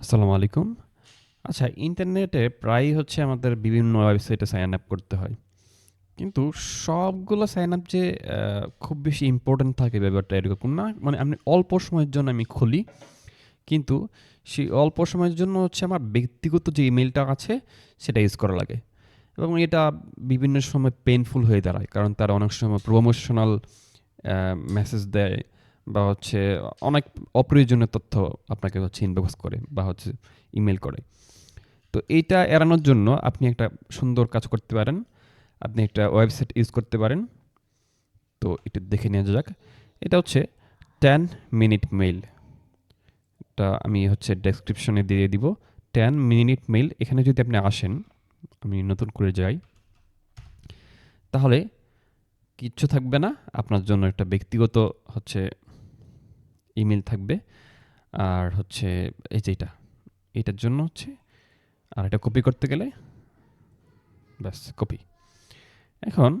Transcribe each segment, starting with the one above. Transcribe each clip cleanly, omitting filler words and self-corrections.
আসসালামু আলাইকুম। আচ্ছা, ইন্টারনেটে প্রায়ই হচ্ছে আমাদের বিভিন্ন ওয়েবসাইটে সাইন আপ করতে হয়। কিন্তু সবগুলো সাইন আপ যে খুব বেশি ইম্পোর্টেন্ট থাকে ব্যাপারটা এরকম না। মানে আমি অল্প সময়ের জন্য আমি খুলি। কিন্তু সেই অল্প সময়ের জন্য হচ্ছে আমার ব্যক্তিগত যে ইমেইলটা আছে সেটা ইউজ করা লাগে। এবং এটা বিভিন্ন সময় পেইনফুল হয়ে দাঁড়ায়। কারণ তারা অনেক সময় প্রমোশনাল মেসেজ দেয় বা হচ্ছে অনেক অপ্রয়োজনীয় তথ্য আপনাকে হচ্ছে ইনবক্স করে বা হচ্ছে ইমেইল করে। তো এইটা এড়ানোর জন্য আপনি একটা সুন্দর কাজ করতে পারেন। আপনি একটা ওয়েবসাইট ইউজ করতে পারেন। তো একটু দেখে নেওয়া যাক। এটা হচ্ছে 10 মিনিট মেইল। এটা আমি হচ্ছে ডেসক্রিপশনে দিয়ে দিব। 10 মিনিট মেইল এখানে যদি আপনি আসেন, আমি নতুন করে যাই, তাহলে কিচ্ছু থাকবে না। আপনার জন্য একটা ব্যক্তিগত হচ্ছে ইমেইল থাকবে। আর হচ্ছে এই যে এটার জন্য হচ্ছে আর এটা কপি করতে গেলে ব্যাস কপি। এখন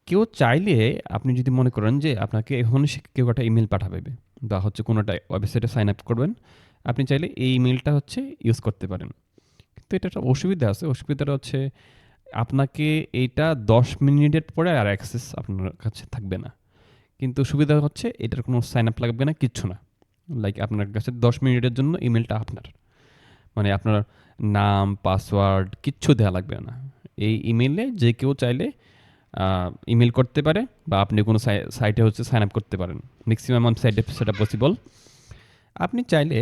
কেউ চাইলে আপনি যদি মনে করেন যে আপনাকে এখন কেউ একটা ইমেল পাঠাবে বা হচ্ছে কোনো একটা ওয়েবসাইটে সাইন আপ করবেন, আপনি চাইলে এই ইমেলটা হচ্ছে ইউজ করতে পারেন। কিন্তু এটা একটা অসুবিধা আছে। অসুবিধাটা হচ্ছে আপনাকে এইটা ১০ মিনিটের পরে আর অ্যাক্সেস আপনার কাছে থাকবে না। কিন্তু সুবিধা হচ্ছে এটার কোনো সাইন আপ লাগবে না, কিচ্ছু না। লাইক আপনার কাছে ১০ মিনিটের জন্য ইমেলটা আপনার। মানে আপনার নাম, পাসওয়ার্ড কিচ্ছু দেওয়া লাগবে না। এই ইমেইলে যে কেউ চাইলে ইমেল করতে পারে বা আপনি কোনো সাইটে হচ্ছে সাইন আপ করতে পারেন। ম্যাক্সিমাম সাইটে সেটা পসিবল। আপনি চাইলে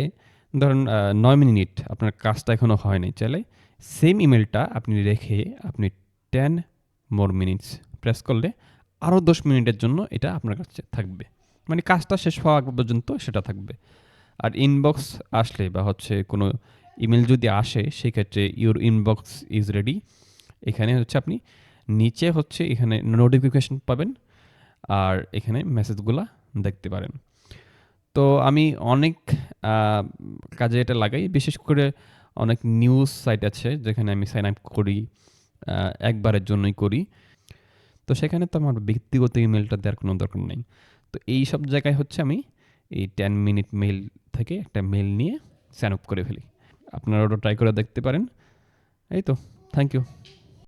ধরুন ৯ মিনিট আপনার কাজটা এখনও হয়নি। চাইলে সেম ইমেলটা আপনি রেখে আপনি 10 মোর মিনিটস প্রেস করলে আরও ১০ মিনিটের জন্য এটা আপনার কাছে থাকবে। মানে কাজটা শেষ হওয়া আগ পর্যন্ত সেটা থাকবে। আর ইনবক্স আসলে বা হচ্ছে কোনো ইমেল যদি আসে সেক্ষেত্রে ইউর ইনবক্স ইজ রেডি। এখানে হচ্ছে আপনি নিচে হচ্ছে এখানে নোটিফিকেশন পাবেন আর এখানে মেসেজগুলা দেখতে পারেন। তো আমি অনেক আ কাজে এটা লাগাই। বিশেষ করে অনেক নিউজ সাইট আছে যেখানে আমি সাইন আপ করি। আ একবারের জন্যই করি। তো সেখানে তো আমার ব্যক্তিগত ইমেইলটা দেওয়ার কোনো দরকার নেই। তো এইসব জায়গায় হচ্ছে আমি এই 10 মিনিট মেইল থেকে একটা মেইল নিয়ে সাইন আপ করে ফেলি। আপনারা ওটা ট্রাই করে দেখতে পারেন। এই তো। Thank you.